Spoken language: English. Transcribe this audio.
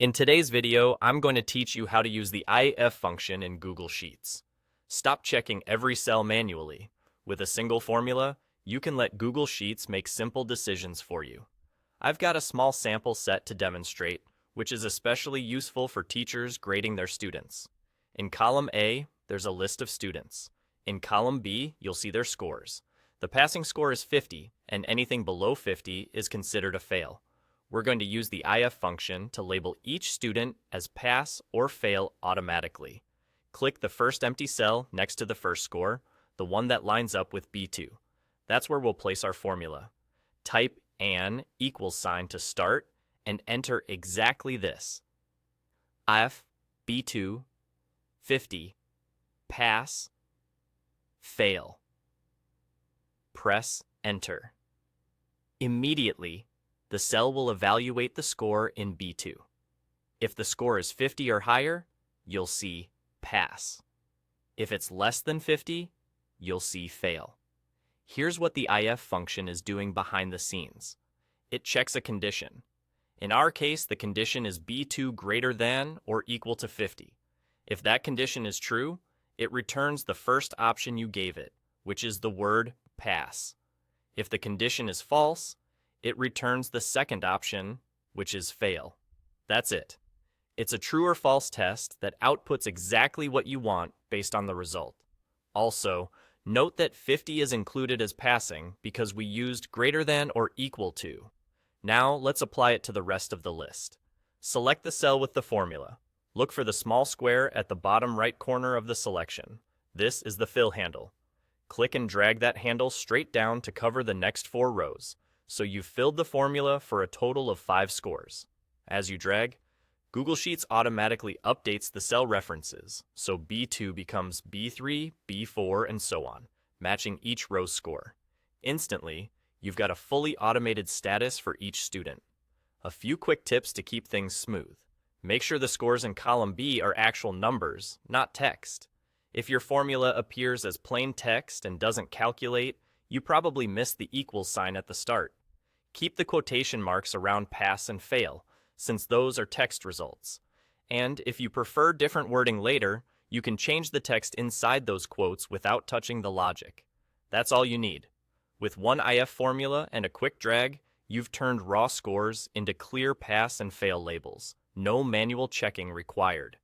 In today's video, I'm going to teach you how to use the IF function in Google Sheets. Stop checking every cell manually. With a single formula, you can let Google Sheets make simple decisions for you. I've got a small sample set to demonstrate, which is especially useful for teachers grading their students. In column A, there's a list of students. In column B, you'll see their scores. The passing score is 50, and anything below 50 is considered a fail. We're going to use the IF function to label each student as pass or fail automatically. Click the first empty cell next to the first score, the one that lines up with B2. That's where we'll place our formula. Type an equals sign to start and enter exactly this. IF B2 50 pass fail. Press enter. Immediately, the cell will evaluate the score in B2. If the score is 50 or higher, you'll see pass. If it's less than 50, you'll see fail. Here's what the IF function is doing behind the scenes. It checks a condition. In our case, the condition is B2 greater than or equal to 50. If that condition is true, it returns the first option you gave it, which is the word pass. If the condition is false, it returns the second option, which is fail. That's it. It's a true or false test that outputs exactly what you want based on the result. Also, note that 50 is included as passing because we used greater than or equal to. Now let's apply it to the rest of the list. Select the cell with the formula. Look for the small square at the bottom right corner of the selection. This is the fill handle. Click and drag that handle straight down to cover the next 4 rows. So you've filled the formula for a total of 5 scores. As you drag, Google Sheets automatically updates the cell references, so B2 becomes B3, B4, and so on, matching each row's score. Instantly, you've got a fully automated status for each student. A few quick tips to keep things smooth. Make sure the scores in column B are actual numbers, not text. If your formula appears as plain text and doesn't calculate, you probably missed the equals sign at the start. Keep the quotation marks around pass and fail, since those are text results. And if you prefer different wording later, you can change the text inside those quotes without touching the logic. That's all you need. With one IF formula and a quick drag, you've turned raw scores into clear pass and fail labels. No manual checking required.